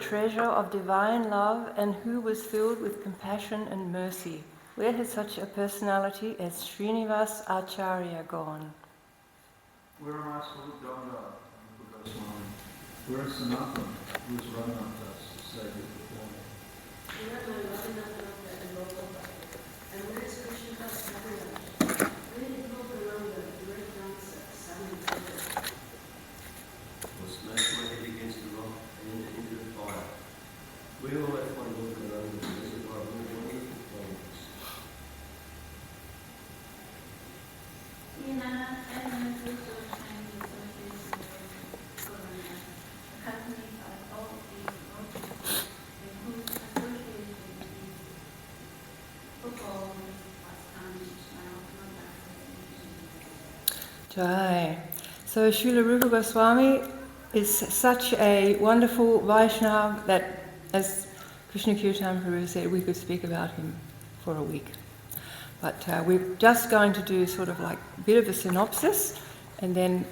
Treasure of divine love and who was filled with compassion and mercy. Where has such a personality as Srinivas Acharya gone? Where am I supposed to go, Rupa Goswami? Where is Sanatana, who is Radhanathas, say before me? And where is Krishna Gosvami? Where did Govardhana, the great dancer, summon Devi? Was smashed my head against the rock and into the fire. Where will I find Govardhana, the reservoir of wonderful flames? Jai. So Srila Rupa Goswami is such a wonderful Vaishnava that, as Krishna Kirtan Prabhu said, we could speak about him for a week. But we're just going to do sort of like a bit of a synopsis, and then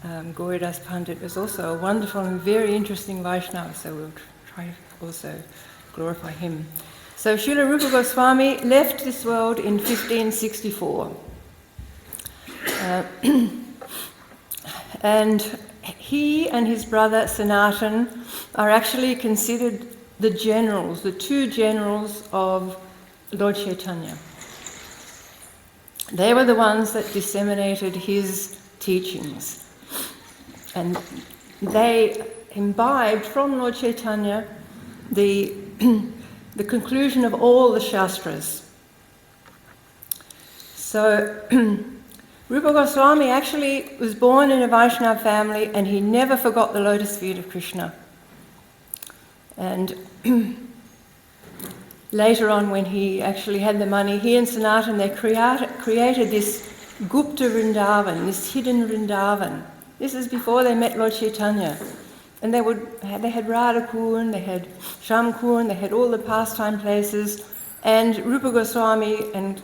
Gauridasa Pandita was also a wonderful and very interesting Vaishnava, so we'll try to also glorify him. So Srila Rupa Goswami left this world in 1564. And he and his brother Sanatan are actually considered the generals, the two generals of Lord Chaitanya. They were the ones that disseminated his teachings. And they imbibed from Lord Chaitanya the conclusion of all the Shastras. So Rupa Goswami actually was born in a Vaishnava family, and he never forgot the lotus feet of Krishna. And later on, when he actually had the money, he and Sanatan, they created this Gupta Vrindavan, this hidden Vrindavan. This is before they met Lord Chaitanya. And they had Radha Kund, they had Sham Kund, they had all the pastime places, and Rupa Goswami and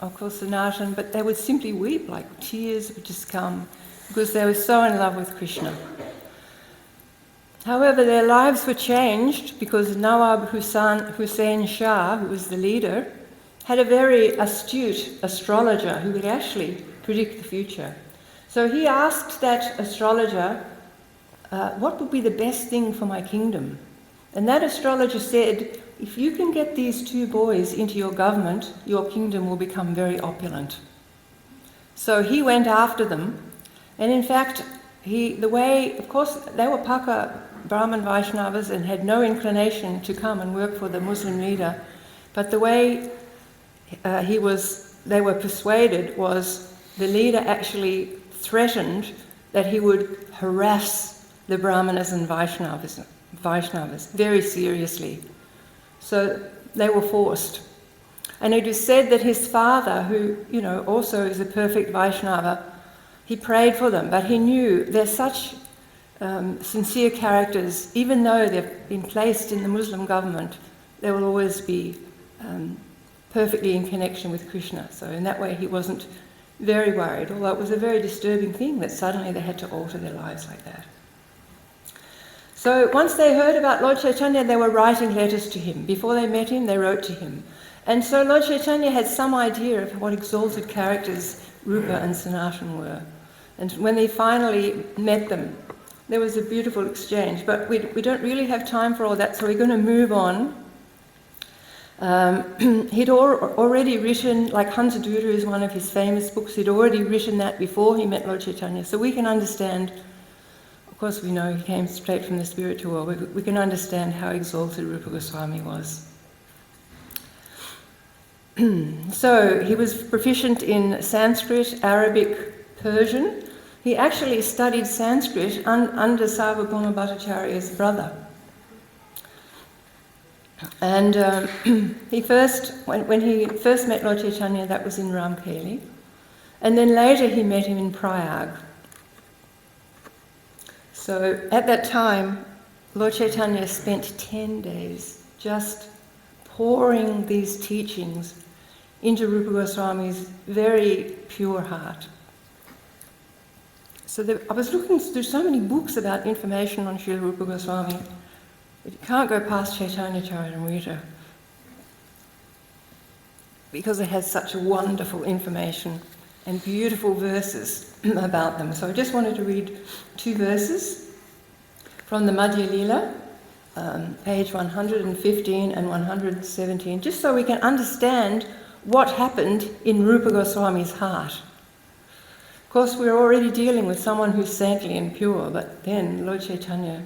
of course Sanatan, but they would simply weep, like tears would just come, because they were so in love with Krishna. However, their lives were changed because Nawab Hussain Shah, who was the leader, had a very astute astrologer who could actually predict the future. So he asked that astrologer, what would be the best thing for my kingdom? And that astrologer said, if you can get these two boys into your government, your kingdom will become very opulent. So he went after them, and in fact, of course, they were Paka Brahmin Vaishnavas and had no inclination to come and work for the Muslim leader, but the way they were persuaded was the leader actually threatened that he would harass the Brahmanas and Vaishnavas very seriously. So they were forced. And it is said that his father, who, also is a perfect Vaishnava, he prayed for them, but he knew they're such sincere characters, even though they've been placed in the Muslim government, they will always be perfectly in connection with Krishna. So in that way he wasn't very worried, although it was a very disturbing thing that suddenly they had to alter their lives like that. So once they heard about Lord Chaitanya, they were writing letters to him. Before they met him, they wrote to him. And so Lord Chaitanya had some idea of what exalted characters Rupa and Sanatan were. And when they finally met them, there was a beautiful exchange. But we don't really have time for all that, so we're going to move on. He'd already written, like Hansadutta is one of his famous books, he'd already written that before he met Lord Chaitanya. So we can understand, of course we know he came straight from the spiritual world, we can understand how exalted Rupa Goswami was. So he was proficient in Sanskrit, Arabic, Persian. He actually studied Sanskrit under Sarvabhauma Bhattacharya's brother. And when he first met Lord Chaitanya, that was in Ramkeli. And then later he met him in Prayag. So at that time, Lord Chaitanya spent 10 days just pouring these teachings into Rupa Goswami's very pure heart. So I was looking through so many books about information on Srila Rupa Goswami. But you can't go past Chaitanya Charitamrita because it has such wonderful information and beautiful verses about them. So I just wanted to read 2 verses from the Madhya Lila, page 115 and 117, just so we can understand what happened in Rupa Goswami's heart. Of course, we're already dealing with someone who's saintly and pure, but then Lord Chaitanya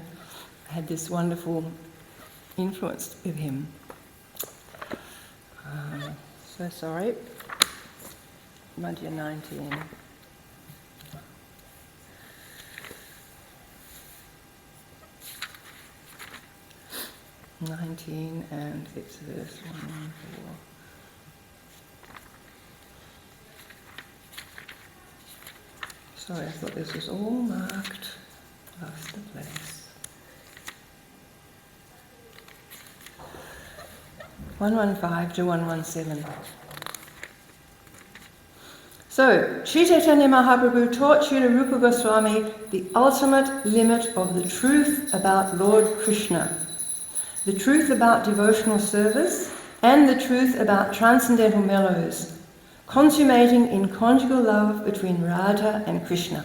had this wonderful influence with him. So sorry. Madhya 19. And it's verse 1 4. Sorry, I thought this was all marked. Lost the place. 115 to 117. So, Sri Chaitanya Mahaprabhu taught Srila Rupa Goswami the ultimate limit of the truth about Lord Krishna, the truth about devotional service, and the truth about transcendental mellows, consummating in conjugal love between Radha and Krishna.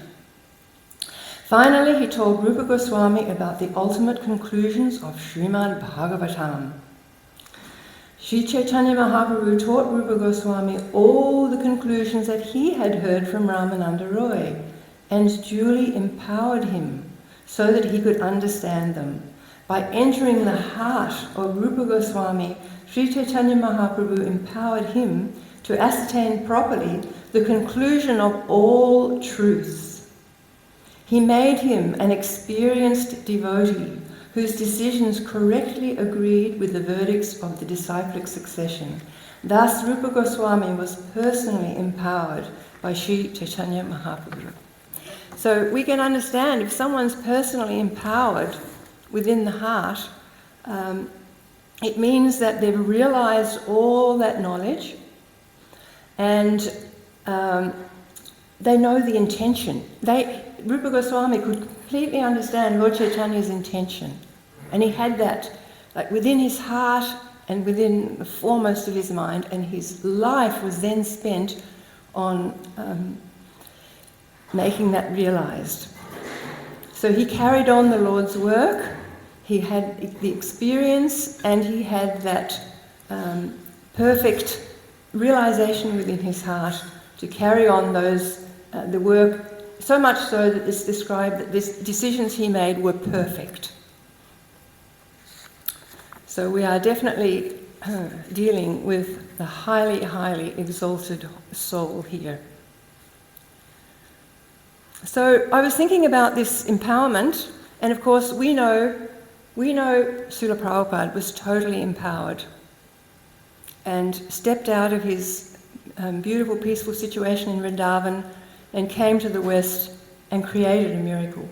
Finally, he told Rupa Goswami about the ultimate conclusions of Srimad Bhagavatam. Sri Chaitanya Mahaprabhu taught Rupa Goswami all the conclusions that he had heard from Ramananda Roy and duly empowered him so that he could understand them. By entering the heart of Rupa Goswami, Sri Chaitanya Mahaprabhu empowered him to ascertain properly the conclusion of all truths. He made him an experienced devotee whose decisions correctly agreed with the verdicts of the disciplic succession. Thus, Rupa Goswami was personally empowered by Sri Chaitanya Mahaprabhu. So we can understand if someone's personally empowered within the heart, it means that they've realized all that knowledge and they know the intention. Rupa Goswami could completely understand Lord Chaitanya's intention. And he had that like within his heart and within the foremost of his mind, and his life was then spent on making that realized. So he carried on the Lord's work, he had the experience, and he had that perfect realization within his heart to carry on the work, so much so that it's described that the decisions he made were perfect. So we are definitely dealing with the highly, highly exalted soul here. So I was thinking about this empowerment, and of course we know Srila Prabhupada was totally empowered and stepped out of his beautiful, peaceful situation in Vrindavan and came to the West and created a miracle.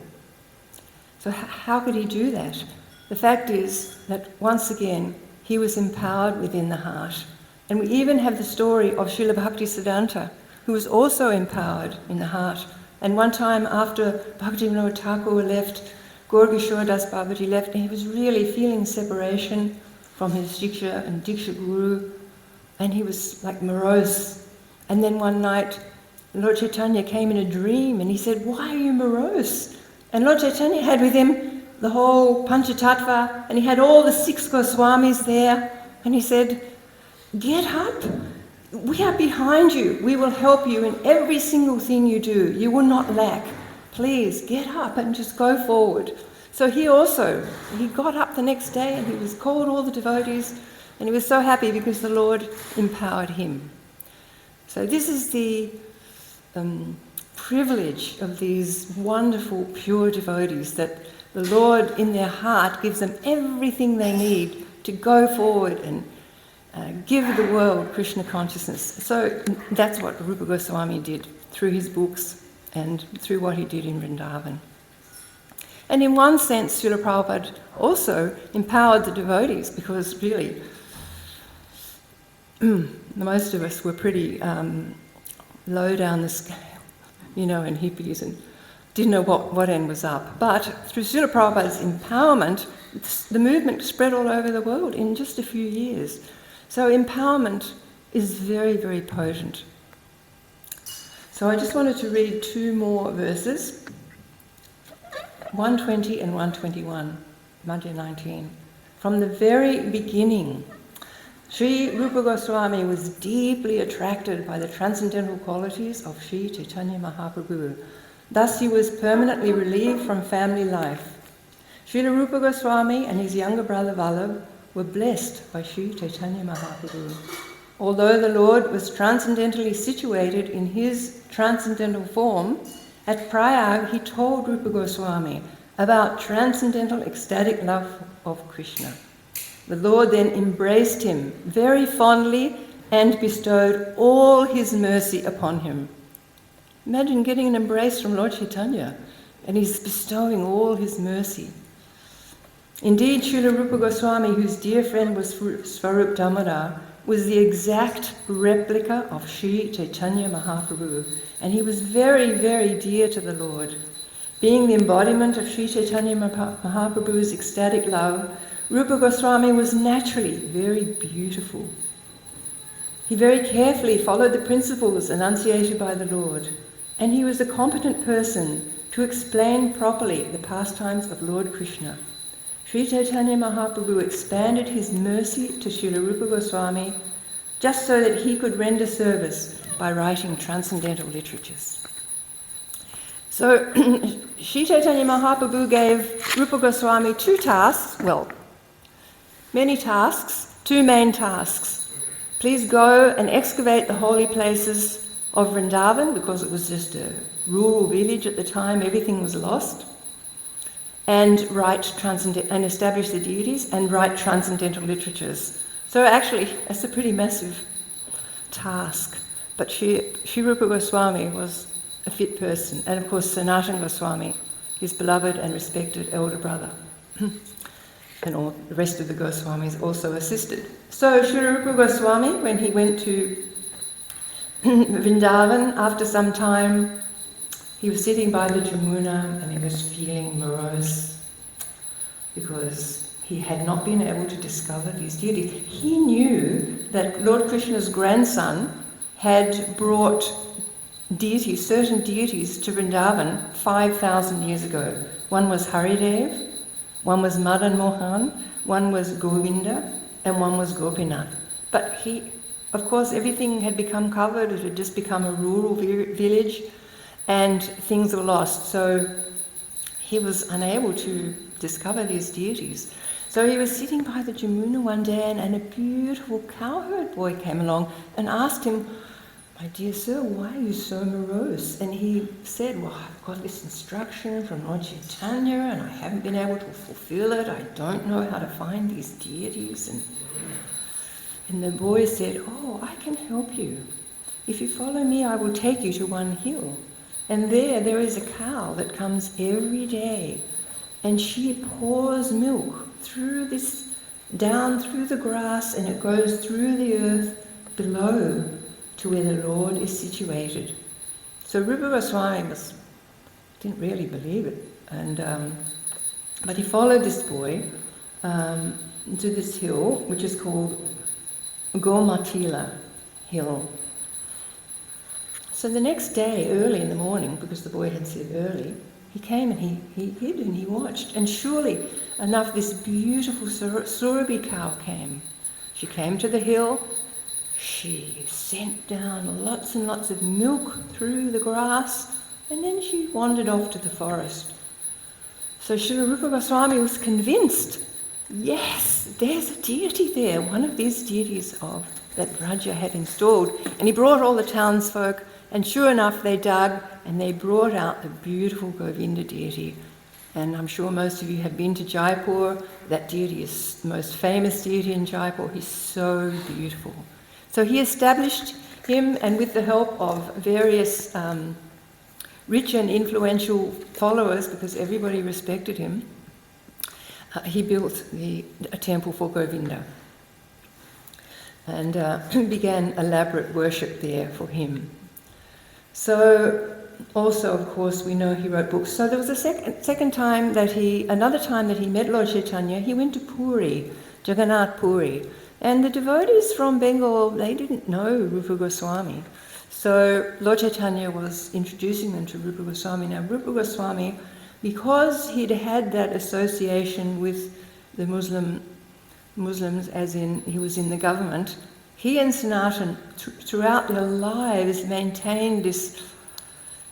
So how could he do that? The fact is that once again he was empowered within the heart. And we even have the story of Srila Bhaktisiddhanta, who was also empowered in the heart. And one time after Bhaktivinoda Thakur left, Gaur Kishore Das Babaji left, and he was really feeling separation from his Diksha and Diksha Guru, and he was like morose. And then one night, Lord Chaitanya came in a dream and he said, "Why are you morose?" And Lord Chaitanya had with him the whole Panchatattva, and he had all the 6 Goswamis there, and he said, get up. We are behind you. We will help you in every single thing you do. You will not lack. Please get up and just go forward. So he got up the next day and he was called all the devotees, and he was so happy because the Lord empowered him. So this is the privilege of these wonderful, pure devotees, that the Lord in their heart gives them everything they need to go forward and give the world Krishna consciousness. So that's what Rupa Goswami did through his books and through what he did in Vrindavan. And in one sense, Srila Prabhupada also empowered the devotees, because really, most of us were pretty low down the scale, and hippies, and didn't know what end was up. But through Srila Prabhupada's empowerment, the movement spread all over the world in just a few years. So empowerment is very, very potent. So I just wanted to read two more verses, 120 and 121, Madhya 19. From the very beginning, Sri Rupa Goswami was deeply attracted by the transcendental qualities of Sri Chaitanya Mahaprabhu. Thus he was permanently relieved from family life. Srila Rupa Goswami and his younger brother Vallabh were blessed by Sri Chaitanya Mahaprabhu. Although the Lord was transcendentally situated in his transcendental form, at Prayag he told Rupa Goswami about transcendental ecstatic love of Krishna. The Lord then embraced him very fondly and bestowed all his mercy upon him. Imagine getting an embrace from Lord Chaitanya, and he's bestowing all his mercy. Indeed, Srila Rupa Goswami, whose dear friend was Svarup Damodar, was the exact replica of Sri Chaitanya Mahaprabhu, and he was very, very dear to the Lord. Being the embodiment of Sri Chaitanya Mahaprabhu's ecstatic love, Rupa Goswami was naturally very beautiful. He very carefully followed the principles enunciated by the Lord, and he was a competent person to explain properly the pastimes of Lord Krishna. Sri Chaitanya Mahaprabhu expanded his mercy to Srila Rupa Goswami just so that he could render service by writing transcendental literatures. So Sri Chaitanya Mahaprabhu gave Rupa Goswami two tasks, many tasks, two main tasks. Please go and excavate the holy places of Vrindavan, because it was just a rural village at the time, everything was lost, and and establish the deities and write transcendental literatures. So actually, that's a pretty massive task. But Sri Rupa Goswami was a fit person, and of course Sanatana Goswami, his beloved and respected elder brother. And all the rest of the Goswamis also assisted. So Srila Rupa Goswami, when he went to Vrindavan, after some time, he was sitting by the Jamuna and he was feeling morose because he had not been able to discover these deities. He knew that Lord Krishna's grandson had brought deities, certain deities, to Vrindavan 5,000 years ago. One was Haridev, one was Madan Mohan, one was Govinda, and one was Gopinath. But of course, everything had become covered, it had just become a rural village, and things were lost. So he was unable to discover these deities. So he was sitting by the Jamuna one day, and a beautiful cowherd boy came along and asked him, "My dear sir, why are you so morose?" And he said, "Well, I've got this instruction from Lord Chaitanya and I haven't been able to fulfill it. I don't know how to find these deities." And the boy said, "Oh, I can help you. If you follow me, I will take you to one hill. And there is a cow that comes every day, and she pours milk down through the grass, and it goes through the earth below to where the Lord is situated." So Rupa Goswami didn't really believe it, but he followed this boy to this hill, which is called Gomatila Hill. So the next day, early in the morning, because the boy had said early, he came and he hid and he watched. And surely enough, this beautiful Surabhi cow came. She came to the hill, she sent down lots and lots of milk through the grass, and then she wandered off to the forest. So Srila Rupa Goswami was convinced, yes, there's a deity there, one of these deities that Raja had installed. And he brought all the townsfolk, and sure enough they dug and they brought out the beautiful Govinda deity. And I'm sure most of you have been to Jaipur. That deity is the most famous deity in Jaipur. He's so beautiful. So he established him, and with the help of various rich and influential followers, because everybody respected him, he built a temple for Govinda and began elaborate worship there for him. So also, of course, we know he wrote books. So there was another time that he met Lord Chaitanya. He went to Puri, Jagannath Puri, and the devotees from Bengal, they didn't know Rupa Goswami. So Lord Chaitanya was introducing them to Rupa Goswami. Now Rupa Goswami, because he'd had that association with the Muslims, as in he was in the government, he and Sanatan throughout their lives maintained this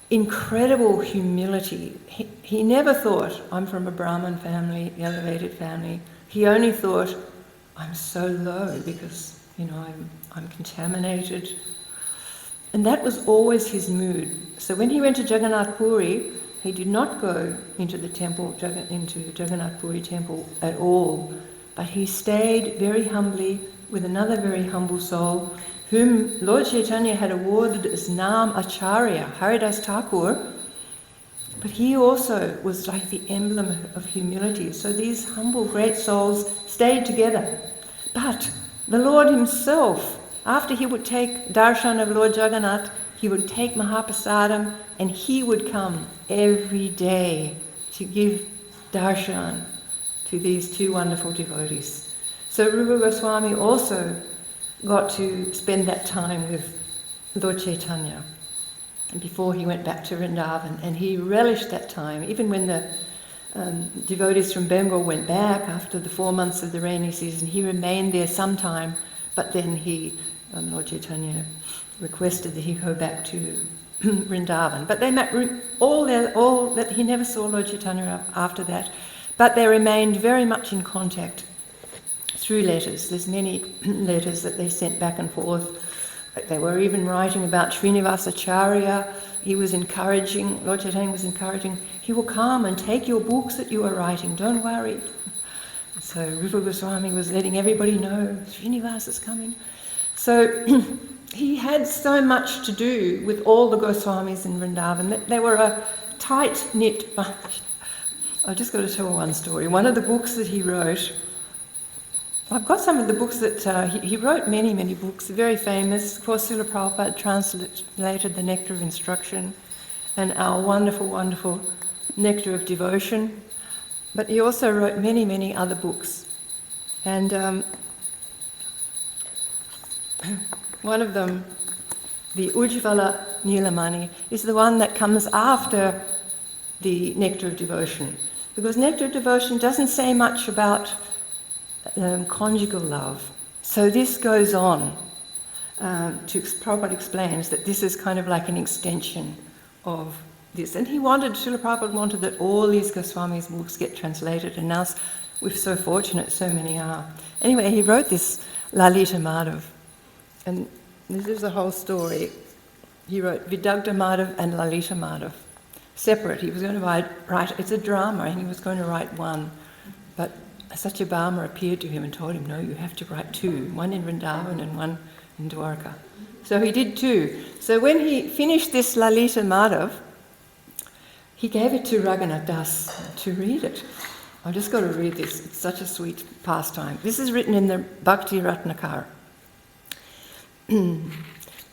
incredible humility. He never thought, I'm from a Brahmin family, elevated family. He only thought, I'm so low because, I'm contaminated. And that was always his mood. So when he went to Jagannath Puri, he did not go into the temple, into Jagannath Puri temple at all, but he stayed very humbly with another very humble soul, whom Lord Chaitanya had awarded as Nam Acharya, Haridas Thakur, but he also was like the emblem of humility. So these humble great souls stayed together. But the Lord himself, after he would take darshan of Lord Jagannath, he would take Mahaprasadam, and he would come every day to give darshan to these two wonderful devotees. So Rupa Goswami also got to spend that time with Lord Chaitanya before he went back to Vrindavan, and he relished that time. Even when the devotees from Bengal went back after the 4 months of the rainy season, he remained there some time, but then Lord Chaitanya requested that he go back to Vrindavan. But they met all that he never saw Lord Chaitanya after that, but they remained very much in contact through letters. There's many letters that they sent back and forth. They were even writing about Srinivasacharya. He was encouraging, Lord Chaitanya was encouraging, he will come and take your books that you are writing, don't worry. So Rupa Goswami was letting everybody know, Srinivas is coming. So he had so much to do with all the Goswamis in Vrindavan. They were a tight-knit bunch. I've just got to tell one story. One of the books that he wrote, I've got some of the books that he wrote many, many books, very famous. Of course, Srila Prabhupada translated the Nectar of Instruction and our wonderful, wonderful Nectar of Devotion. But he also wrote many, many other books. And one of them, the Ujjvala Nilamani, is the one that comes after the Nectar of Devotion. Because Nectar of Devotion doesn't say much about conjugal love. So this goes on. Prabhupada explains that this is kind of like an extension of this. And Srila Prabhupada wanted that all these Goswami's books get translated, and now we're so fortunate, so many are. Anyway, he wrote this Lalita Madhav, and this is the whole story. He wrote Vidagdha Madhav and Lalita Madhav, separate. He was going to write, it's a drama, and he was going to write one, but Satyabhama appeared to him and told him, no, you have to write two, one in Vrindavan and one in Dwarka. So he did two. So when he finished this Lalita Madhav, he gave it to Raghunath Das to read it. I've just got to read this. It's such a sweet pastime. This is written in the Bhakti Ratnakar.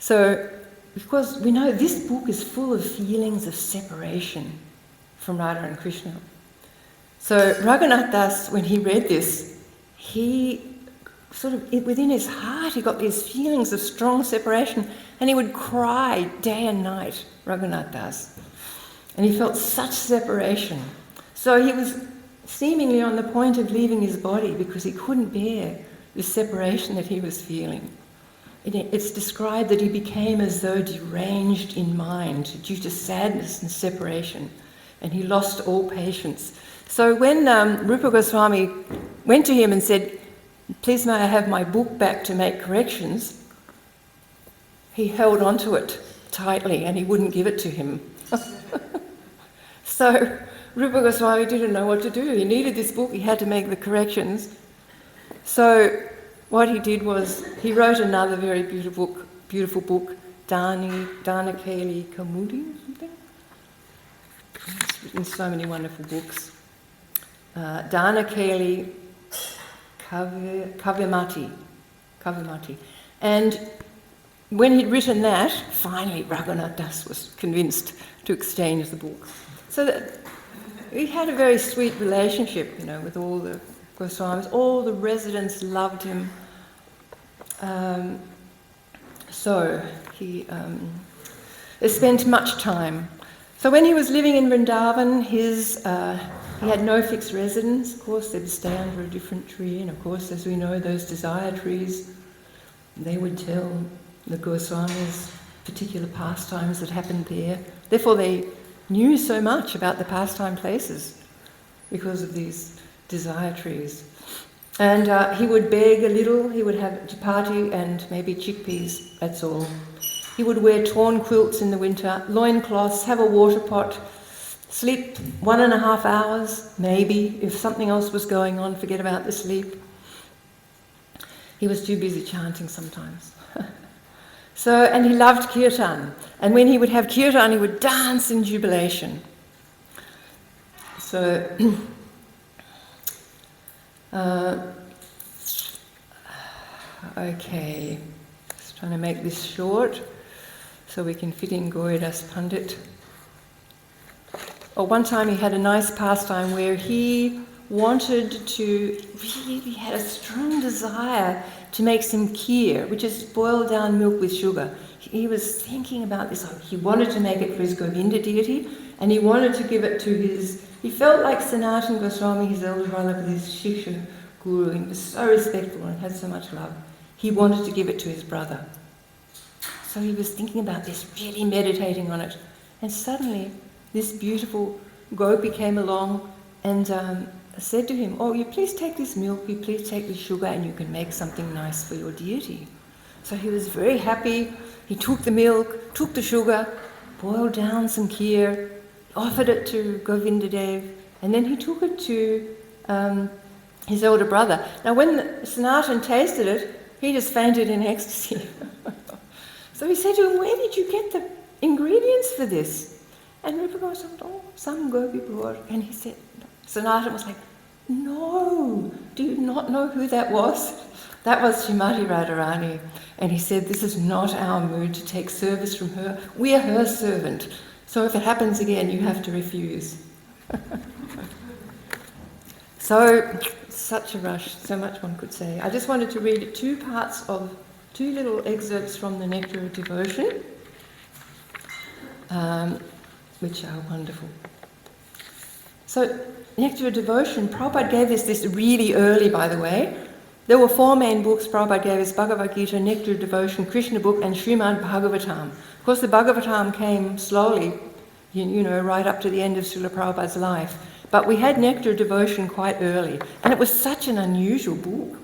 So, because we know this book is full of feelings of separation from Radha and Krishna. So Raghunath Das, when he read this, he sort of, within his heart, he got these feelings of strong separation, and he would cry day and night, Raghunath Das. And he felt such separation. So he was seemingly on the point of leaving his body because he couldn't bear the separation that he was feeling. it's described that he became as though deranged in mind due to sadness and separation, and he lost all patience. So when Rupa Gosvami went to him and said, "Please may I have my book back to make corrections," he held onto it tightly and he wouldn't give it to him. So Rupa Gosvami didn't know what to do. He needed this book, he had to make the corrections. So what he did was he wrote another very beautiful book, Danakeli Kamudi or something. He's written so many wonderful books. Danakeli Kavimati. And when he'd written that, finally Raghunath Das was convinced to exchange the book. So that he had a very sweet relationship, with all the Goswamis. All the residents loved him. So he spent much time. So when he was living in Vrindavan, he had no fixed residence. Of course, they'd stay under a different tree. And of course, as we know, those desire trees, they would tell the Goswamis particular pastimes that happened there. Therefore, they knew so much about the pastime places because of these desire trees. And he would beg a little. He would have chapati and maybe chickpeas, that's all. He would wear torn quilts in the winter, loincloths, have a water pot, sleep 1.5 hours, maybe. If something else was going on, forget about the sleep. He was too busy chanting sometimes. And he loved kirtan. And when he would have kirtan, he would dance in jubilation. So, okay, just trying to make this short so we can fit in Gauridasa Pandita. One time he had a nice pastime where he really had a strong desire to make some kheer, which is boiled down milk with sugar. He was thinking about this. He wanted to make it for his Govinda deity, and he wanted to give it to he felt like Sanatana Goswami, his elder brother, with his Shiksha Guru, and he was so respectful and had so much love. He wanted to give it to his brother. So he was thinking about this, really meditating on it. And suddenly, this beautiful gopi came along and said to him, "Oh, you please take this milk, you please take this sugar, and you can make something nice for your deity." So he was very happy. He took the milk, took the sugar, boiled down some kheer, offered it to Govinda Dev, and then he took it to his elder brother. Now when Sanatan tasted it, he just fainted in ecstasy. So he said to him, "Where did you get the ingredients for this?" And Rupa Goswami said, "Oh, some gopi brought." And he said, Sanatan was like, "No, do you not know who that was?" That was Srimati Radharani. And he said, "This is not our mood to take service from her. We are her servant. So if it happens again, you have to refuse." So, such a rush, so much one could say. I just wanted to read two little excerpts from the Nectar of Devotion, which are wonderful. So, Nectar of Devotion, Prabhupada gave us this really early, by the way. There were 4 main books Prabhupada gave us: Bhagavad Gita, Nectar of Devotion, Krishna book, and Srimad Bhagavatam. Of course, the Bhagavatam came slowly, right up to the end of Srila Prabhupada's life. But we had Nectar of Devotion quite early, and it was such an unusual book,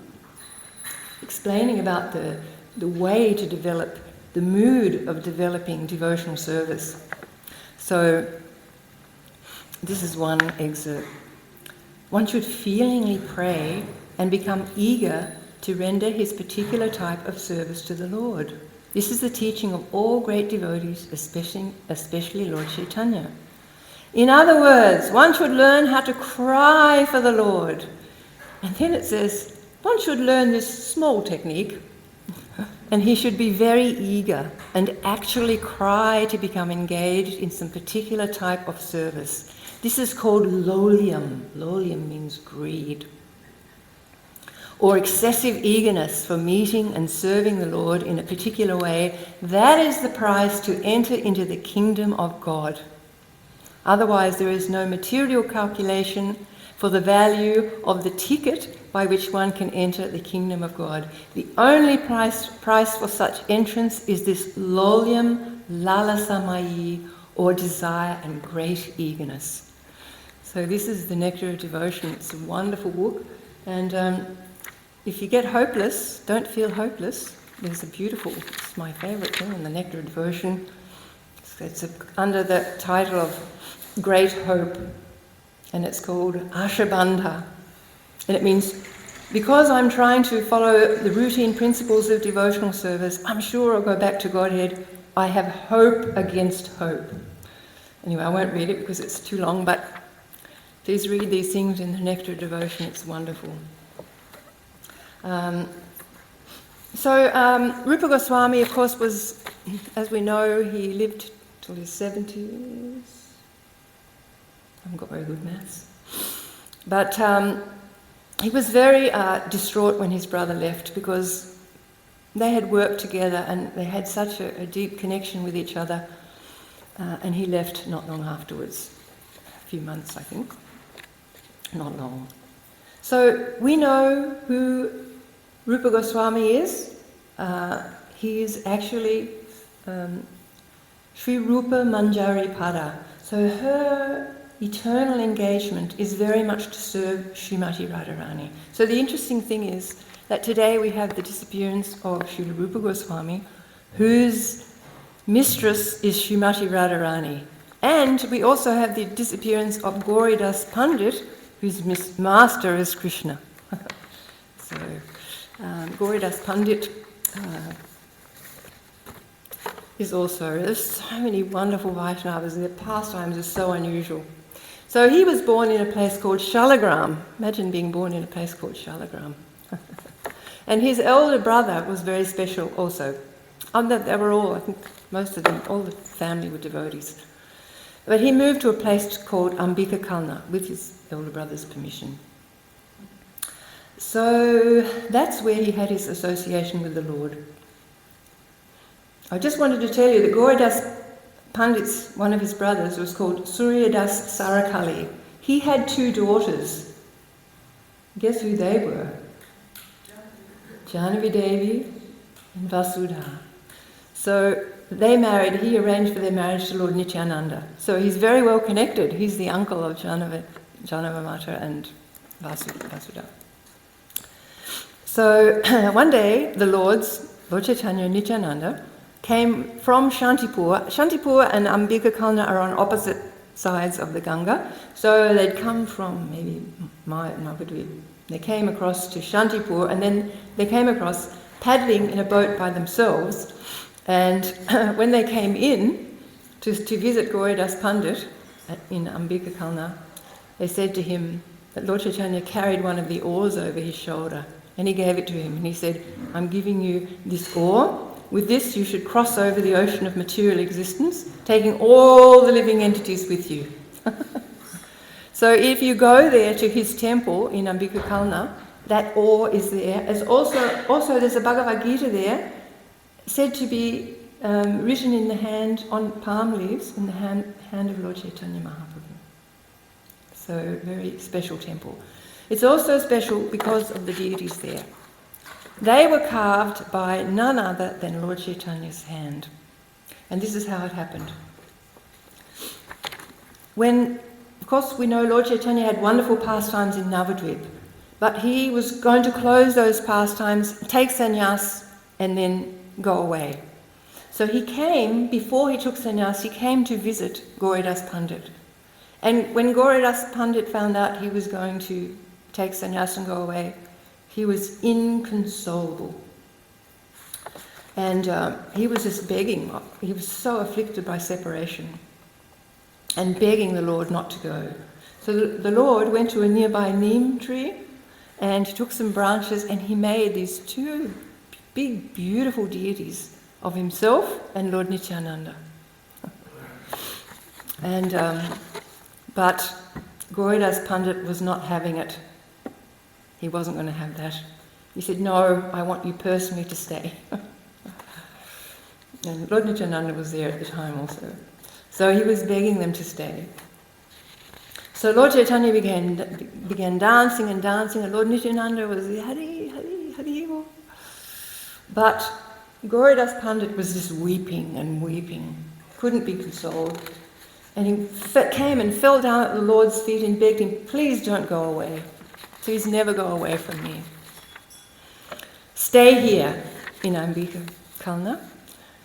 explaining about the way to develop, the mood of developing devotional service. So, this is one excerpt. One should feelingly pray and become eager to render his particular type of service to the Lord. This is the teaching of all great devotees, especially Lord Chaitanya. In other words, one should learn how to cry for the Lord. And then it says, one should learn this small technique, and he should be very eager and actually cry to become engaged in some particular type of service. This is called lolium. Lolium means greed, or excessive eagerness for meeting and serving the Lord in a particular way. That is the price to enter into the kingdom of God. Otherwise, there is no material calculation, for the value of the ticket by which one can enter the kingdom of God. The only price for such entrance is this lolium lalasamayi, or desire and great eagerness. So this is the Nectar of Devotion. It's a wonderful book. And if you get hopeless, don't feel hopeless. There's a beautiful, it's my favourite thing in the Nectar of Devotion. It's under the title of Great Hope. And it's called Ashabandha. And it means, because I'm trying to follow the routine principles of devotional service, I'm sure I'll go back to Godhead. I have hope against hope. Anyway, I won't read it because it's too long, but please read these things in the Nectar of Devotion. It's wonderful. Rupa Goswami, of course, was, as we know, he lived till his 70s. I haven't got very good maths. But he was very distraught when his brother left, because they had worked together and they had such a deep connection with each other. And he left not long afterwards, a few months, I think. Not long. So we know who Rupa Goswami is. He is actually Sri Rupa Manjari Pada. So her eternal engagement is very much to serve Srimati Radharani. So the interesting thing is that today we have the disappearance of Srila Rupa Goswami, whose mistress is Srimati Radharani. And we also have the disappearance of Gauridasa Pandita, whose master is Krishna. So Gauridasa Pandita is also, there's so many wonderful Vaishnavas, and their pastimes are so unusual. So he was born in a place called Shalagram. Imagine being born in a place called Shalagram. And his elder brother was very special also. They were all, I think most of them, all the family were devotees. But he moved to a place called Ambika with his elder brother's permission. So that's where he had his association with the Lord. I just wanted to tell you that Gauridasa Pandit's, one of his brothers, was called Suryadas Sarakali. He had 2 daughters. Guess who they were? Jhanavi Devi and Vasudha. So they married, he arranged for their marriage to Lord Nityananda. So he's very well connected. He's the uncle of Janava Mata and Vasudha. So one day the Lords, Lord Chaitanya and Nityananda, came from Shantipur. Shantipur and Ambika Kalna are on opposite sides of the Ganga. So they'd come from maybe Navadvip. They came across to Shantipur, and then they came across paddling in a boat by themselves. And when they came in to visit Gauridasa Pandita in Ambika Kalna, they said to him that Lord Chaitanya carried one of the oars over his shoulder, and he gave it to him, and he said, "I'm giving you this oar. With this you should cross over the ocean of material existence, taking all the living entities with you." So if you go there to his temple in Ambika Kalna, that oar is there. There's also there's a Bhagavad Gita there, said to be written in the hand, on palm leaves, in the hand of Lord Chaitanya Mahaprabhu. So very special temple. It's also special because of the deities there. They were carved by none other than Lord Chaitanya's hand. And this is how it happened. Of course, we know Lord Chaitanya had wonderful pastimes in Navadvip, but he was going to close those pastimes, take sannyas, and then go away. So he came, before he took sannyas, he came to visit Gauridasa Pandita. And when Gauridasa Pandita found out he was going to take sannyas and go away, he was inconsolable. And he was just begging. He was so afflicted by separation and begging the Lord not to go. So the Lord went to a nearby neem tree and took some branches, and he made these 2 big, beautiful deities of himself and Lord Nityananda. And but Gauridasa Pandita was not having it. He wasn't going to have that. He said, "No, I want you personally to stay." And Lord Nityananda was there at the time also. So he was begging them to stay. So Lord Chaitanya began began dancing and dancing, and Lord Nityananda was Hari, Hari, Hari. But Gauridas Pandit was just weeping and weeping, couldn't be consoled. And he came and fell down at the Lord's feet and begged him, please don't go away. Please never go away from me. Stay here in Ambika, Kalna.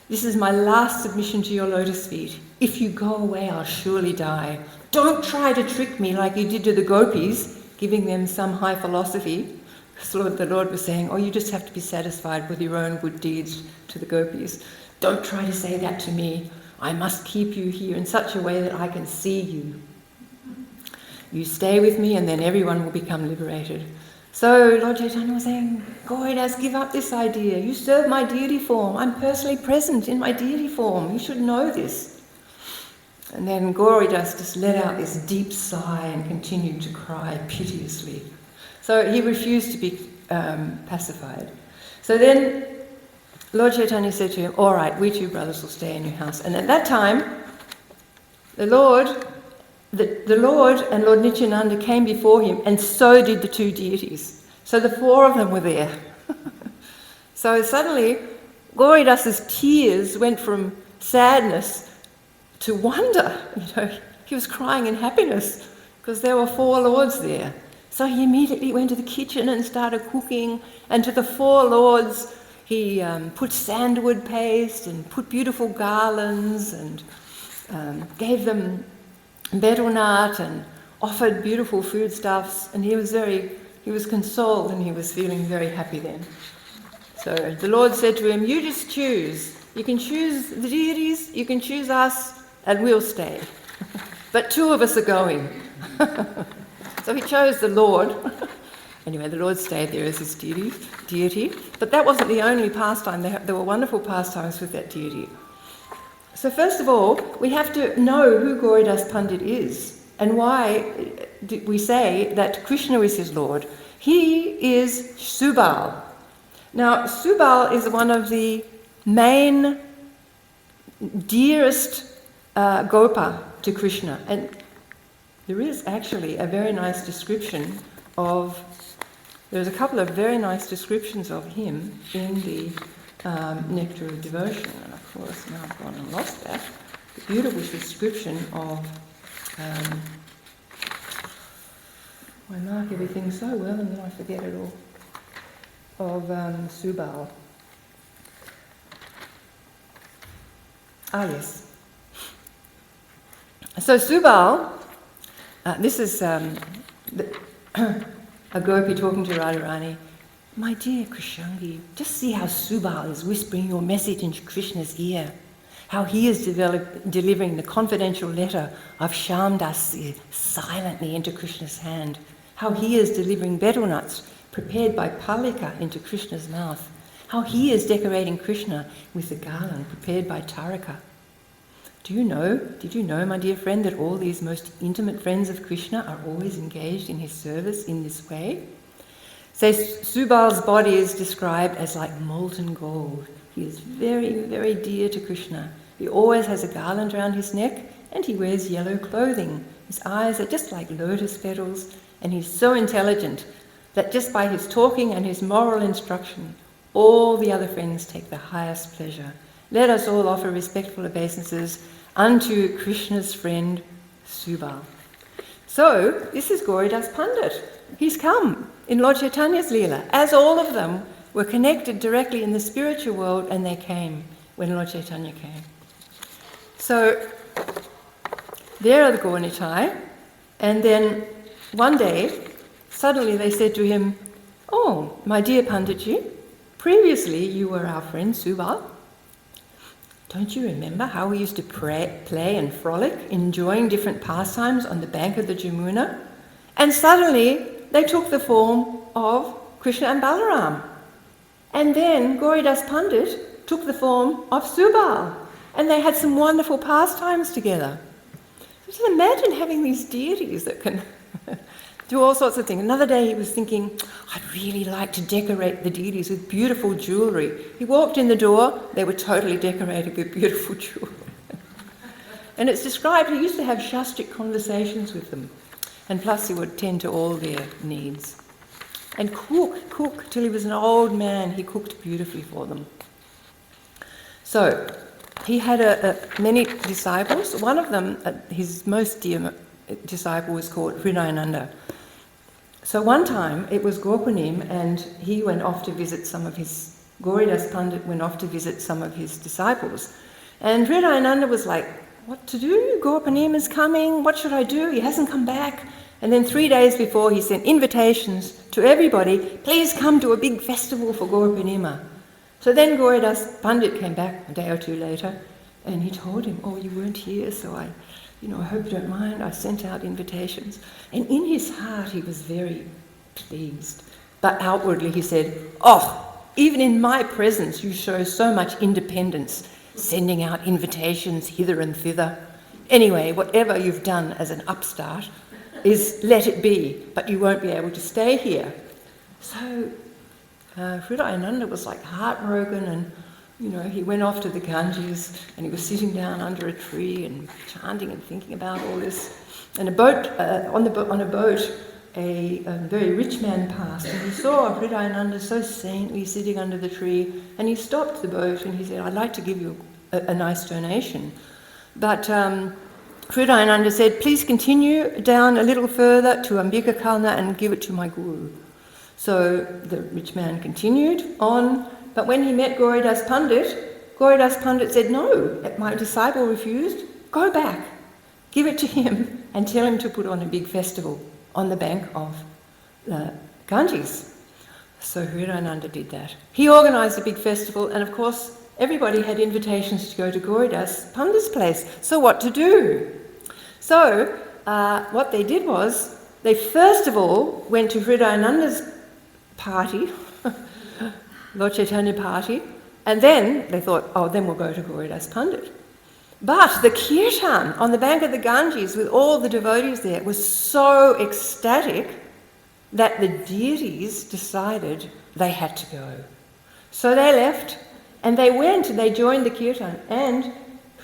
This is my last submission to your lotus feet. If you go away, I'll surely die. Don't try to trick me like you did to the gopis, giving them some high philosophy. Because the Lord was saying, oh, you just have to be satisfied with your own good deeds to the gopis. Don't try to say that to me. I must keep you here in such a way that I can see you. You stay with me and then everyone will become liberated. So Lord Chaitanya was saying, Gauridas, give up this idea. You serve my deity form. I'm personally present in my deity form. You should know this. And then Gauridas just let out this deep sigh and continued to cry piteously. So he refused to be pacified. So then Lord Chaitanya said to him, all right, we two brothers will stay in your house. And at that time, the Lord and Lord Nityananda came before him, and so did the two deities. So the four of them were there. So suddenly, Gauridas's tears went from sadness to wonder. He was crying in happiness because there were four lords there. So he immediately went to the kitchen and started cooking, and to the four lords he put sandalwood paste and put beautiful garlands and gave them betel nut and offered beautiful foodstuffs, and he was consoled and he was feeling very happy then. So the Lord said to him, you just choose. You can choose the deities, you can choose us, and we'll stay. But two of us are going. So he chose the Lord. Anyway, the Lord stayed there as his deity. But that wasn't the only pastime. There were wonderful pastimes with that deity. So first of all, we have to know who Gauridas Pandit is and why we say that Krishna is his Lord. He is Subal. Now, Subal is one of the main, dearest Gopa to Krishna. And there is actually a very nice description of, there's a couple of very nice descriptions of him in the Nectar of Devotion. And of course, now I've gone and lost that. The beautiful description of, I mark everything so well and then I forget it all, of Subal. Ah, yes. So Subal, this is a gopi talking to Radharani. My dear Krishnangi, just see how Subal is whispering your message into Krishna's ear. How he is delivering the confidential letter of Shyam silently into Krishna's hand. How he is delivering betel nuts prepared by Palika into Krishna's mouth. How he is decorating Krishna with the garland prepared by Tarika. Did you know, my dear friend, that all these most intimate friends of Krishna are always engaged in his service in this way? So Subal's body is described as like molten gold. He is very, very dear to Krishna. He always has a garland around his neck and he wears yellow clothing. His eyes are just like lotus petals, and he's so intelligent that just by his talking and his moral instruction, all the other friends take the highest pleasure. Let us all offer respectful obeisances unto Krishna's friend Subal. So, this is Gauridas Pandit. He's come in Lord Chaitanya's Leela, as all of them were connected directly in the spiritual world, and they came when Lord Chaitanya came. So, there are the Gaurnitai, and then one day, suddenly they said to him, oh, my dear Panditji, previously you were our friend Subal. Don't you remember how we used to play and frolic, enjoying different pastimes on the bank of the Jamuna? And suddenly they took the form of Krishna and Balaram. And then Gauridas Pandit took the form of Subal. And they had some wonderful pastimes together. Just imagine having these deities that can do all sorts of things. Another day he was thinking, I'd really like to decorate the deities with beautiful jewellery. He walked in the door, they were totally decorated with beautiful jewellery. And it's described he used to have Shastric conversations with them. And plus he would tend to all their needs. And cook, till he was an old man, he cooked beautifully for them. So, he had many disciples. One of them, his most dear disciple, was called Hridayananda. So one time, it was Gorpanim, and he went off to visit some of his, Gauridasa Pandita went off to visit some of his disciples. And Hridayananda was like, what to do? Gorpanim is coming, what should I do? He hasn't come back. And then 3 days before, he sent invitations to everybody, please come to a big festival for Gorpanima. So then Gauridasa Pandita came back a day or two later, and he told him, oh, you weren't here, so I hope you don't mind, I sent out invitations. And in his heart, he was very pleased. But outwardly, he said, oh, even in my presence, you show so much independence, sending out invitations hither and thither. Anyway, whatever you've done as an upstart is let it be, but you won't be able to stay here. So Hridayananda was like heartbroken, and he went off to the Ganges, and he was sitting down under a tree and chanting and thinking about all this. And on a boat, a very rich man passed, and he saw Hridayananda so saintly sitting under the tree, and he stopped the boat and he said, I'd like to give you a nice donation. But Hridayananda said, please continue down a little further to Ambika and give it to my guru. So the rich man continued on, but when he met Gauridasa Pandita said, no, my disciple refused, go back, give it to him and tell him to put on a big festival on the bank of the Ganges. So Hridayananda did that. He organised a big festival, and of course everybody had invitations to go to Gauridasa Pandita's place. So what to do? So what they did was, they first of all went to Hridayananda's party, Lord Chaitanya party, and then they thought, oh, then we'll go to Gauridasa Pandita. But the kirtan on the bank of the Ganges with all the devotees there was so ecstatic that the deities decided they had to go. So they left, and they went and they joined the kirtan, and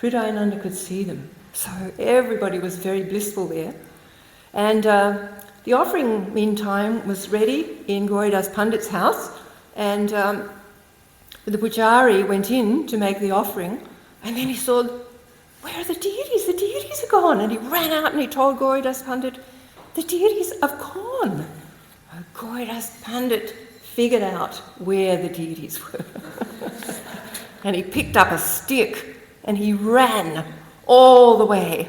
Hridayananda could see them. So everybody was very blissful there. And the offering, meantime, was ready in Gauridasa Pandita's house, and the pujari went in to make the offering, and then he saw, where are the deities? The deities are gone. And he ran out and he told Gauridasa Pandita, the deities have gone. Gauridasa Pandita figured out where the deities were. And he picked up a stick and he ran all the way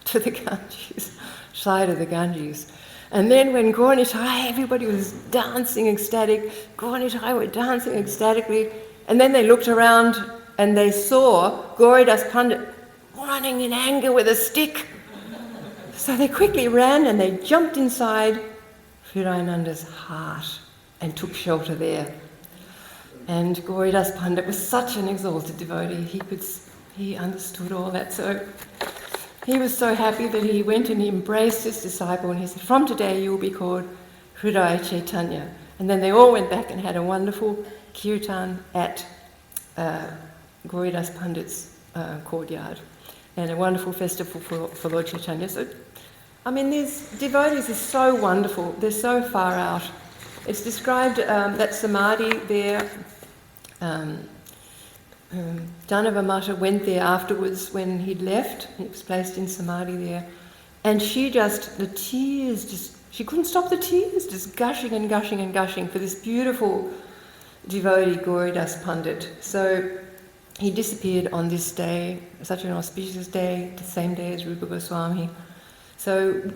to the Ganges, side of the Ganges. And then when Gaurnitai, everybody was dancing ecstatic, Gaurnitai were dancing ecstatically, and then they looked around and they saw Gauridasa Pandita running in anger with a stick. So they quickly ran and they jumped inside Hridayananda's heart and took shelter there. And Gauridasa Pandita was such an exalted devotee, he understood all that. So he was so happy that he went and he embraced his disciple and he said, from today you will be called Hridaya Chaitanya. And then they all went back and had a wonderful kirtan at Gauridasa Pandita's courtyard, and a wonderful festival for Lord Chaitanya. So, I mean, these devotees are so wonderful, they're so far out. It's described that Samadhi there, Dhanavamata went there afterwards when he'd left, he was placed in Samadhi there, and she couldn't stop the tears, just gushing and gushing and gushing for this beautiful devotee Gauridasa Pandita. So he disappeared on this day, such an auspicious day, the same day as Rupa Gosvami. So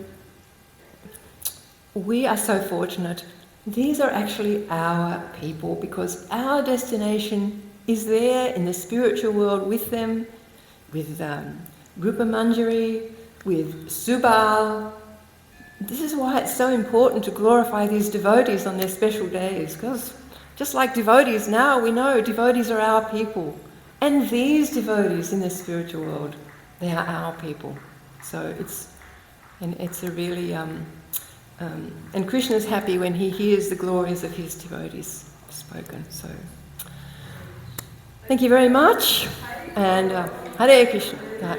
we are so fortunate. These are actually our people, because our destination is there in the spiritual world with them, with Rupa Manjari, with Subal. This is why it's so important to glorify these devotees on their special days, because just like devotees now, we know devotees are our people. And these devotees in the spiritual world, they are our people. So it's a really, and Krishna's happy when he hears the glories of his devotees spoken. So thank you very much, and Hare Krishna.